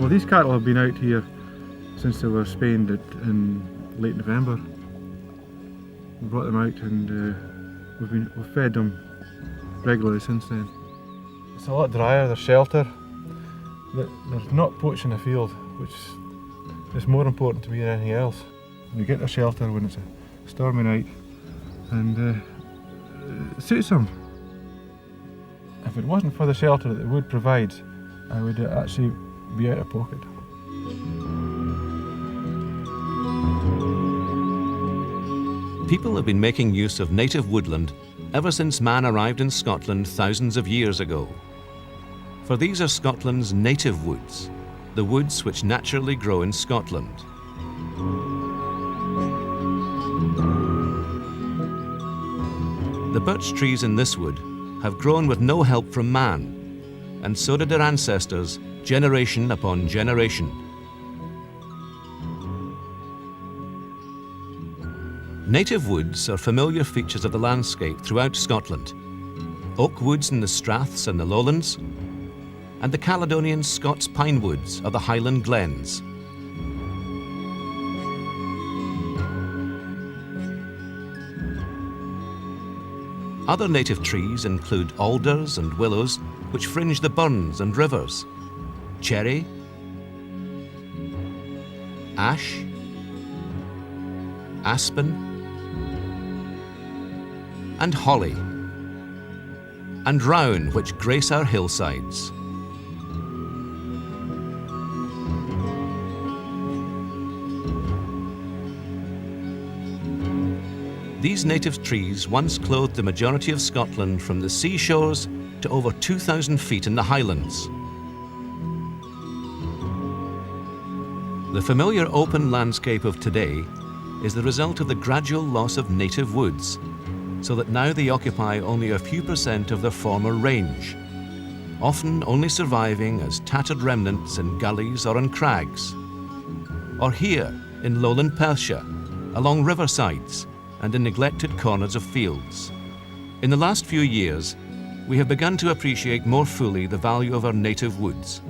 Well, these cattle have been out here since they were spayed in late November. We brought them out and we've fed them regularly since then. It's a lot drier, there's shelter. They're not poaching the field, which is more important to me than anything else. We get their shelter when it's a stormy night, and it suits them. If it wasn't for the shelter that the wood provides, I would actually be out of pocket. People have been making use of native woodland ever since man arrived in Scotland thousands of years ago. For these are Scotland's native woods, the woods which naturally grow in Scotland. The birch trees in this wood have grown with no help from man, and so did their ancestors, generation upon generation. Native woods are familiar features of the landscape throughout Scotland. Oak woods in the straths and the lowlands, and the Caledonian Scots pine woods of the Highland glens. Other native trees include alders and willows, which fringe the burns and rivers, cherry, ash, aspen, and holly, and rowan, which grace our hillsides. These native trees once clothed the majority of Scotland from the seashores to over 2,000 feet in the Highlands. The familiar open landscape of today is the result of the gradual loss of native woods, so that now they occupy only a few % of their former range, often only surviving as tattered remnants in gullies or on crags, or here in lowland Perthshire, along riversides, and in neglected corners of fields. In the last few years, we have begun to appreciate more fully the value of our native woods.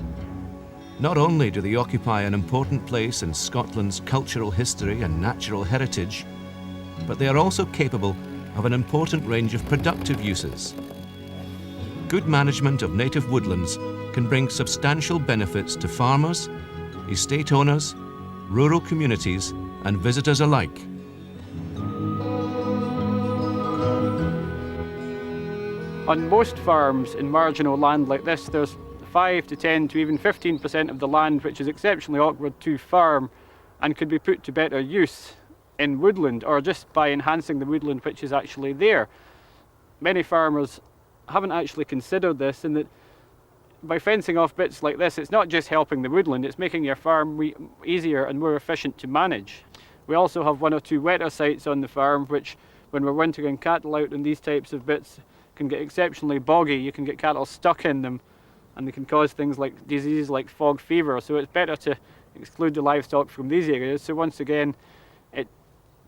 Not only do they occupy an important place in Scotland's cultural history and natural heritage, but they are also capable of an important range of productive uses. Good management of native woodlands can bring substantial benefits to farmers, estate owners, rural communities, and visitors alike. On most farms in marginal land like this, there's 5 to 10 to even 15% of the land which is exceptionally awkward to farm and could be put to better use in woodland, or just by enhancing the woodland which is actually there. Many farmers haven't actually considered this, and that by fencing off bits like this, it's not just helping the woodland, it's making your farm easier and more efficient to manage. We also have 1 or 2 wetter sites on the farm which, when we're wintering cattle out in these types of bits, can get exceptionally boggy. You can get cattle stuck in them, and they can cause things like diseases like fog fever. So it's better to exclude the livestock from these areas. So once again,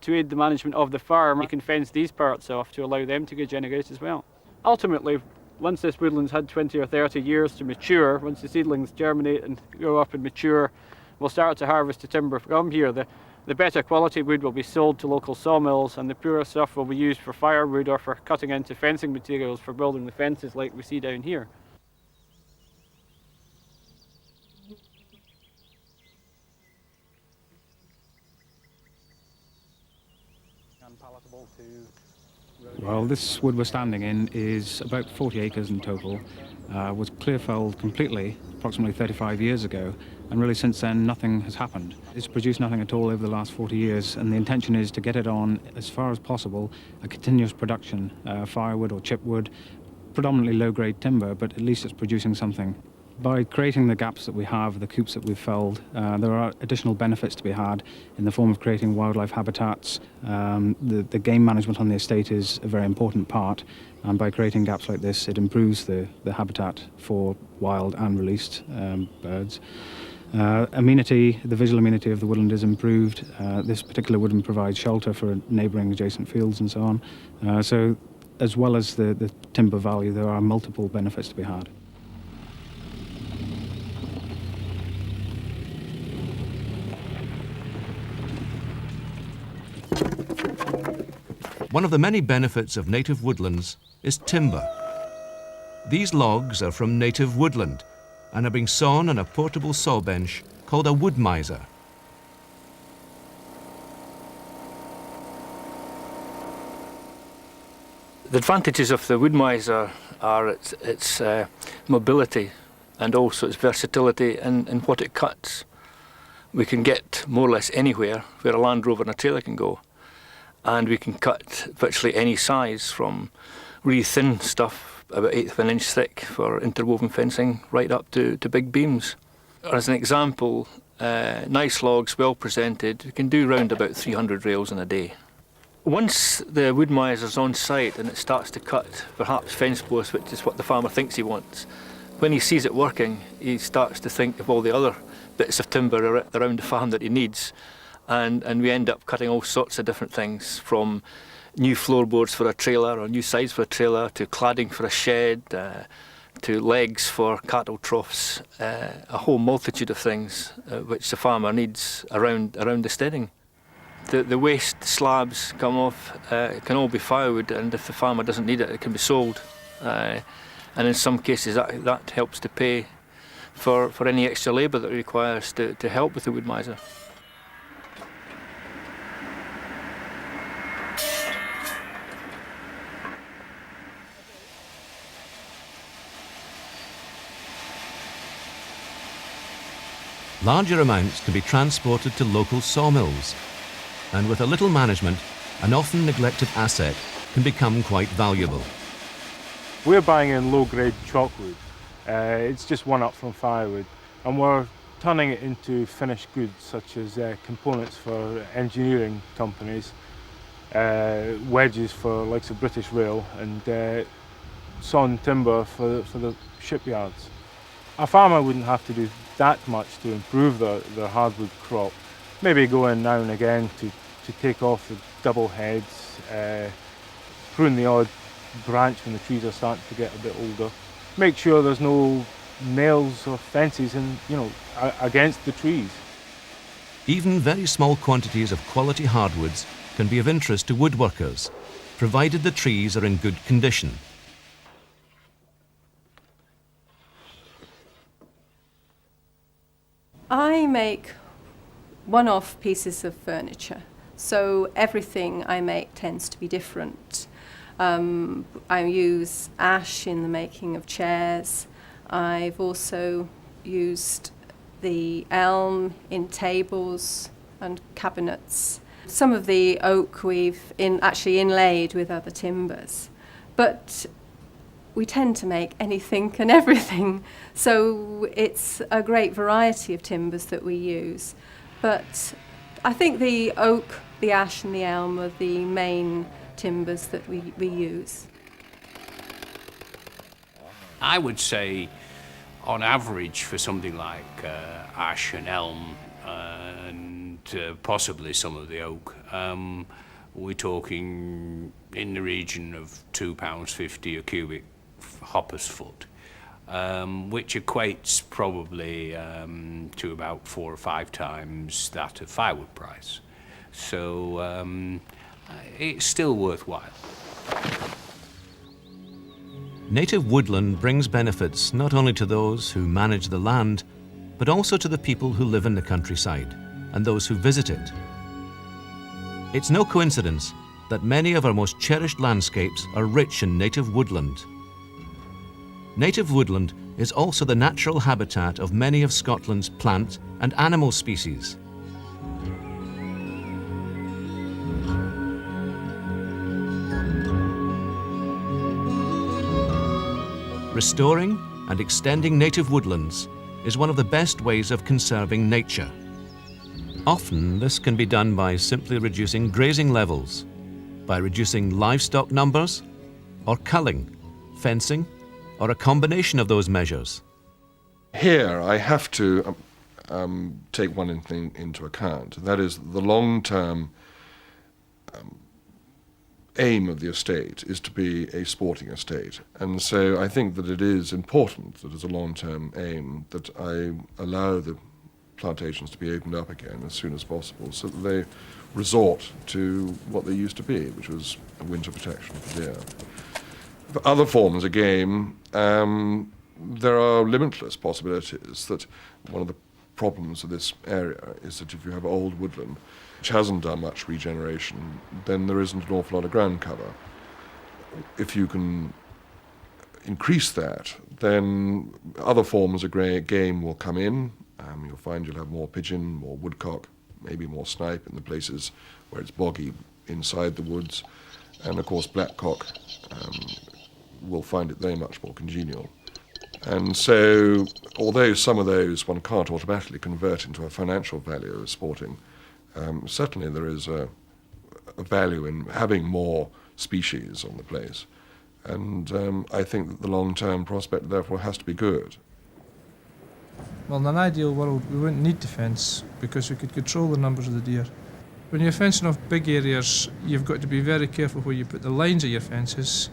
to aid the management of the farm, you can fence these parts off to allow them to regenerate as well. Ultimately, once this woodland's had 20 or 30 years to mature, once the seedlings germinate and grow up and mature, we'll start to harvest the timber from here. The better quality wood will be sold to local sawmills, and the poorer stuff will be used for firewood or for cutting into fencing materials for building the fences like we see down here. Well, this wood we're standing in is about 40 acres in total. Was clear-felled completely approximately 35 years ago, and really since then nothing has happened. It's produced nothing at all over the last 40 years, and the intention is to get it on, as far as possible, a continuous production, firewood or chipwood, predominantly low-grade timber, but at least it's producing something. By creating the gaps that we have, the coops that we've felled, there are additional benefits to be had in the form of creating wildlife habitats. The game management on the estate is a very important part, and by creating gaps like this, it improves the habitat for wild and released birds. Amenity, the visual amenity of the woodland is improved. This particular woodland provides shelter for neighbouring adjacent fields and so on. So as well as the timber value, there are multiple benefits to be had. One of the many benefits of native woodlands is timber. These logs are from native woodland and are being sawn on a portable saw bench called a wood miser. The advantages of the wood miser are its mobility and also its versatility in what it cuts. We can get more or less anywhere where a Land Rover and a trailer can go, and we can cut virtually any size, from really thin stuff, about 1/8 of an inch thick for interwoven fencing, right up to big beams. As an example, nice logs, well presented, we can do round about 300 rails in a day. Once the wood miser's on site and it starts to cut perhaps fence posts, which is what the farmer thinks he wants, when he sees it working, he starts to think of all the other bits of timber around the farm that he needs, and we end up cutting all sorts of different things, from new floorboards for a trailer or new sides for a trailer, to cladding for a shed, to legs for cattle troughs, a whole multitude of things which the farmer needs around the steading. The waste slabs come off, it can all be firewood, and if the farmer doesn't need it, it can be sold. And in some cases that helps to pay for any extra labour that it requires to help with the wood miser. Larger amounts can be transported to local sawmills, and with a little management, an often neglected asset can become quite valuable. We're buying in low-grade chalkwood. It's just one up from firewood, and we're turning it into finished goods, such as components for engineering companies, wedges for likes of British Rail, and sawn timber for the shipyards. A farmer wouldn't have to do that much to improve their hardwood crop. Maybe go in now and again to take off the double heads, prune the odd branch when the trees are starting to get a bit older. Make sure there's no nails or fences against the trees. Even very small quantities of quality hardwoods can be of interest to woodworkers, provided the trees are in good condition. I make one-off pieces of furniture, so everything I make tends to be different. I use ash in the making of chairs. I've also used the elm in tables and cabinets. Some of the oak we've actually inlaid with other timbers, but we tend to make anything and everything, so it's a great variety of timbers that we use. But I think the oak, the ash and the elm are the main timbers that we use. I would say on average for something like ash and elm and possibly some of the oak, we're talking in the region of £2.50 a cubic hopper's foot, which equates probably to about 4 or 5 times that of firewood price. So it's still worthwhile. Native woodland brings benefits not only to those who manage the land, but also to the people who live in the countryside and those who visit it. It's no coincidence that many of our most cherished landscapes are rich in native woodland. Native woodland is also the natural habitat of many of Scotland's plant and animal species. Restoring and extending native woodlands is one of the best ways of conserving nature. Often this can be done by simply reducing grazing levels, by reducing livestock numbers, or culling, fencing, or a combination of those measures. Here I have to take one thing into account, that is the long-term aim of the estate is to be a sporting estate, and so I think that it is important that as a long-term aim that I allow the plantations to be opened up again as soon as possible, so that they resort to what they used to be, which was a winter protection for deer. For other forms of game, there are limitless possibilities. That one of the problems of this area is that if you have old woodland, which hasn't done much regeneration, then there isn't an awful lot of ground cover. If you can increase that, then other forms of game will come in. You'll find you'll have more pigeon, more woodcock, maybe more snipe in the places where it's boggy inside the woods. And of course blackcock will find it very much more congenial. And so, although some of those one can't automatically convert into a financial value of sporting, certainly there is a value in having more species on the place. And I think that the long-term prospect therefore has to be good. Well, in an ideal world, we wouldn't need to fence because we could control the numbers of the deer. When you're fencing off big areas, you've got to be very careful where you put the lines of your fences.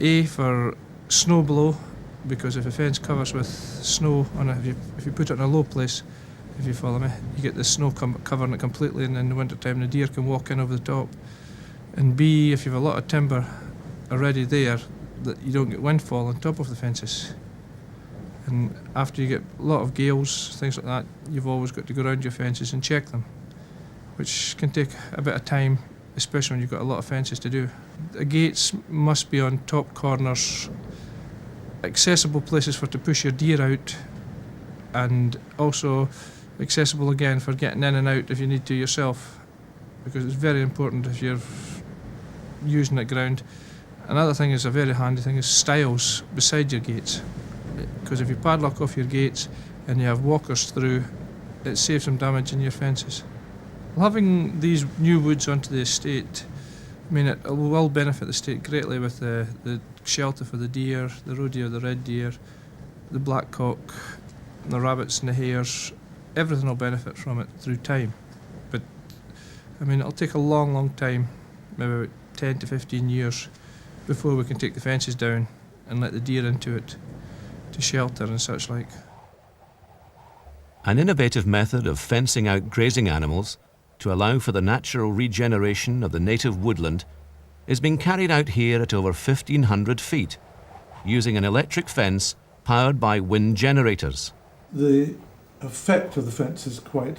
A, for snow blow, because if a fence covers with snow on it, if you put it in a low place, if you follow me, you get the snow covering it completely, and in the winter time the deer can walk in over the top. And B, if you have a lot of timber already there, that you don't get windfall on top of the fences. And after you get a lot of gales, things like that, you've always got to go around your fences and check them, which can take a bit of time, especially when you've got a lot of fences to do. The gates must be on top corners, accessible places to push your deer out, and also accessible again for getting in and out if you need to yourself, because it's very important if you're using that ground. Another thing is a very handy thing is stiles beside your gates, because if you padlock off your gates and you have walkers through, it saves some damage in your fences. Well, having these new woods onto the estate, I mean, it will benefit the estate greatly with the shelter for the deer, the roe deer, the red deer, the blackcock, the rabbits and the hares. Everything will benefit from it through time. But, I mean, it'll take a long, long time, maybe about 10 to 15 years, before we can take the fences down and let the deer into it to shelter and such like. An innovative method of fencing out grazing animals to allow for the natural regeneration of the native woodland is being carried out here at over 1,500 feet, using an electric fence powered by wind generators. The effect of the fence is quite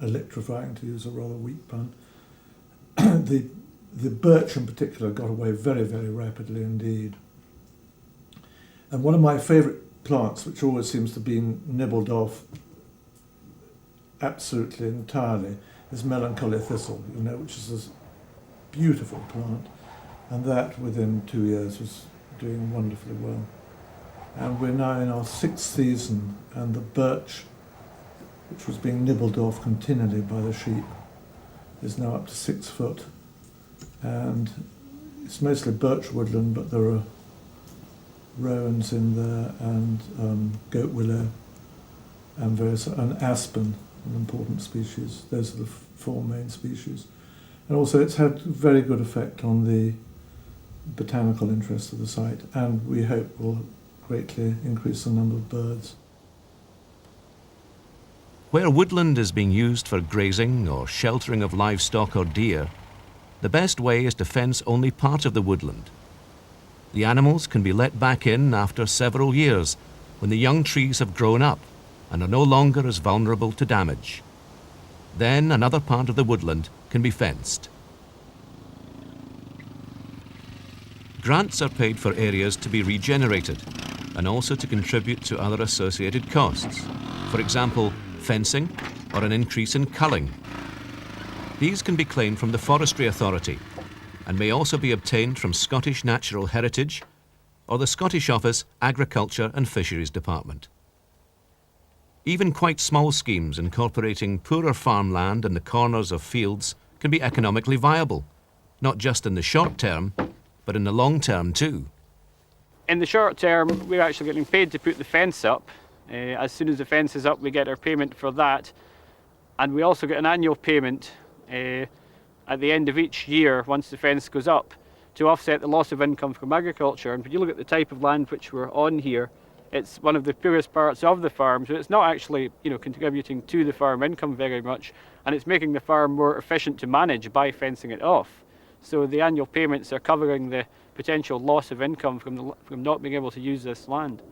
electrifying, to use a rather weak pun. The birch in particular got away very, very rapidly indeed. And one of my favourite plants, which always seems to be nibbled off absolutely entirely, is melancholy thistle, which is this beautiful plant. And that within 2 years was doing wonderfully well. And we're now in our 6th season, and the birch, which was being nibbled off continually by the sheep, is now up to 6 foot. And it's mostly birch woodland, but there are rowans in there, and goat willow, and aspen, an important species. Those are the 4 main species. And also it's had very good effect on the botanical interest of the site, and we hope will greatly increase the number of birds. Where woodland is being used for grazing or sheltering of livestock or deer, the best way is to fence only part of the woodland. The animals can be let back in after several years when the young trees have grown up and are no longer as vulnerable to damage. Then another part of the woodland can be fenced. Grants are paid for areas to be regenerated and also to contribute to other associated costs, for example, fencing or an increase in culling. These can be claimed from the Forestry Authority and may also be obtained from Scottish Natural Heritage or the Scottish Office Agriculture and Fisheries Department. Even quite small schemes incorporating poorer farmland in the corners of fields can be economically viable, not just in the short term, but in the long term too. In the short term, we're actually getting paid to put the fence up. As soon as the fence is up, we get our payment for that. And we also get an annual payment at the end of each year, once the fence goes up, to offset the loss of income from agriculture. And when you look at the type of land which we're on here, It's one of the poorest parts of the farm, so it's not actually, contributing to the farm income very much, and it's making the farm more efficient to manage by fencing it off. So the annual payments are covering the potential loss of income from not being able to use this land.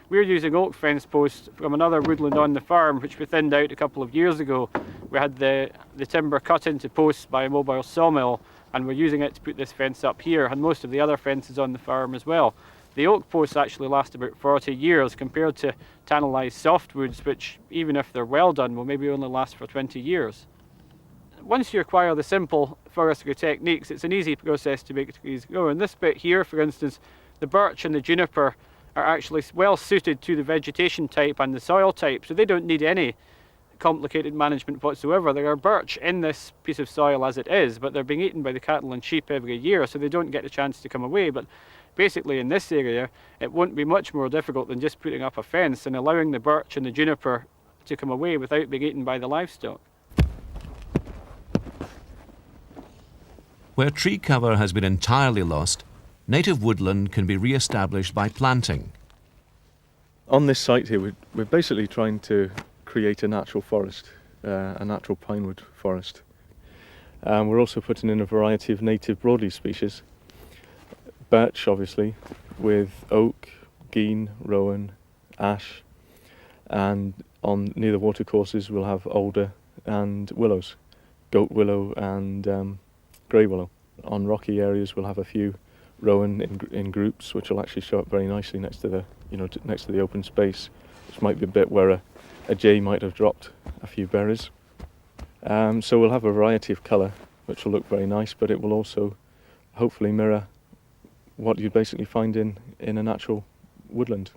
We're using oak fence posts from another woodland on the farm, which we thinned out a couple of years ago. We had the timber cut into posts by a mobile sawmill, and we're using it to put this fence up here, and most of the other fences on the farm as well. The oak posts actually last about 40 years compared to tannelised softwoods, which, even if they're well done, will maybe only last for 20 years. Once you acquire the simple forestry techniques, it's an easy process to make trees grow. In this bit here, for instance, the birch and the juniper are actually well suited to the vegetation type and the soil type, so they don't need any complicated management whatsoever. There are birch in this piece of soil as it is, but they're being eaten by the cattle and sheep every year, so they don't get a chance to come away. But basically in this area, it won't be much more difficult than just putting up a fence and allowing the birch and the juniper to come away without being eaten by the livestock. Where tree cover has been entirely lost, native woodland can be re-established by planting. On this site here, we're basically trying to create a natural forest, a natural pinewood forest. We're also putting in a variety of native broadleaf species. Birch, obviously, with oak, gean, rowan, ash, and near the watercourses we'll have alder and willows, goat willow and grey willow. On rocky areas we'll have a few rowan in groups, which will actually show up very nicely next to the open space, which might be a bit where a jay might have dropped a few berries. So we'll have a variety of colour, which will look very nice, but it will also hopefully mirror what you basically find in a natural woodland.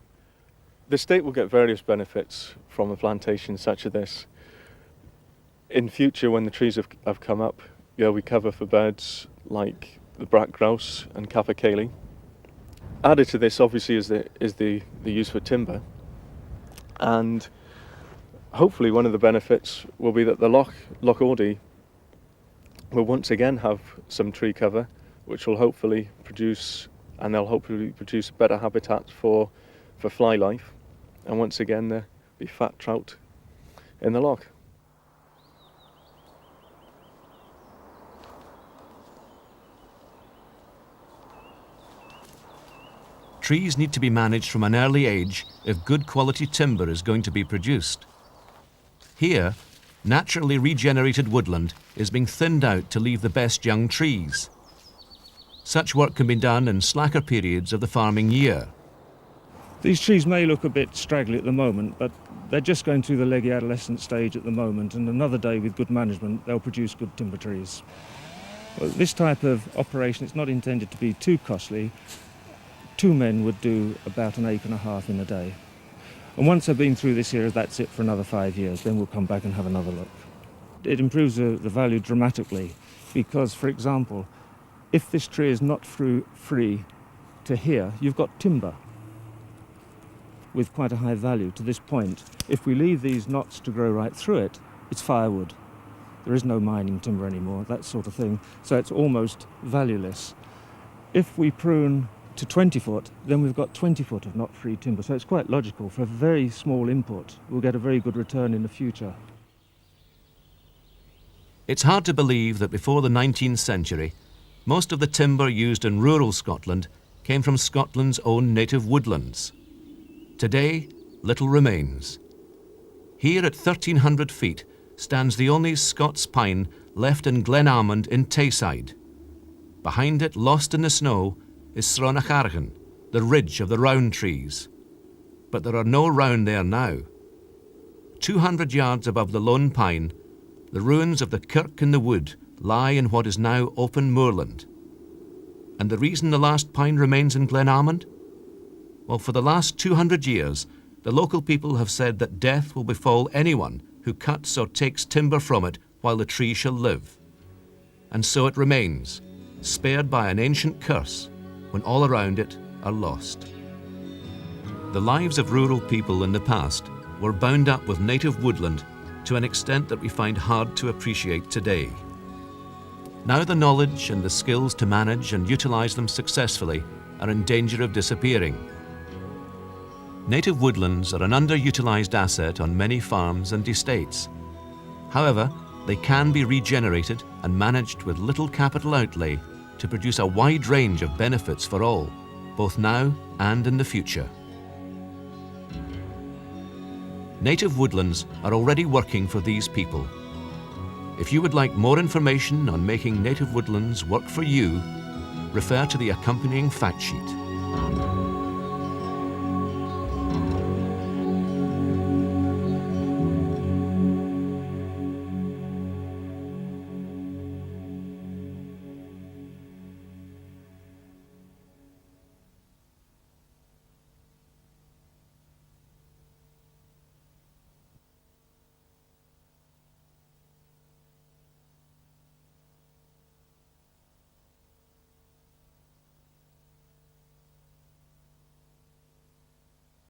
The state will get various benefits from a plantation such as this. In future, when the trees have come up, there'll be cover for birds like the black grouse and capercaillie. Added to this, obviously, is the use for timber, and hopefully one of the benefits will be that the Loch Ordie will once again have some tree cover, which will hopefully produce better habitat for fly life, and once again there'll be fat trout in the loch. Trees need to be managed from an early age if good quality timber is going to be produced. Here, naturally regenerated woodland is being thinned out to leave the best young trees. Such work can be done in slacker periods of the farming year. These trees may look a bit straggly at the moment, but they're just going through the leggy adolescent stage at the moment, and another day with good management they'll produce good timber trees. Well, this type of operation, it's not intended to be too costly. 2 men would do about 1.5 acres in a day. And once they've been through this area, that's it for another 5 years. Then we'll come back and have another look. It improves the value dramatically because, for example, if this tree is not free to here, you've got timber with quite a high value to this point. If we leave these knots to grow right through it, it's firewood. There is no mining timber anymore, that sort of thing. So it's almost valueless. If we prune to 20 foot, then we've got 20 foot of not free timber. So it's quite logical. For a very small input, we'll get a very good return in the future. It's hard to believe that before the 19th century, most of the timber used in rural Scotland came from Scotland's own native woodlands. Today, little remains. Here at 1,300 feet stands the only Scots pine left in Glenalmond in Tayside. Behind it, lost in the snow, is Sronachargan, the ridge of the round trees. But there are no round there now. 200 yards above the lone pine, the ruins of the kirk in the wood lie in what is now open moorland. And the reason the last pine remains in Glenalmond? Well, for the last 200 years, the local people have said that death will befall anyone who cuts or takes timber from it while the tree shall live. And so it remains, spared by an ancient curse, when all around it are lost. The lives of rural people in the past were bound up with native woodland to an extent that we find hard to appreciate today. Now the knowledge and the skills to manage and utilise them successfully are in danger of disappearing. Native woodlands are an underutilised asset on many farms and estates. However, they can be regenerated and managed with little capital outlay to produce a wide range of benefits for all, both now and in the future. Native woodlands are already working for these people. If you would like more information on making native woodlands work for you, refer to the accompanying fact sheet.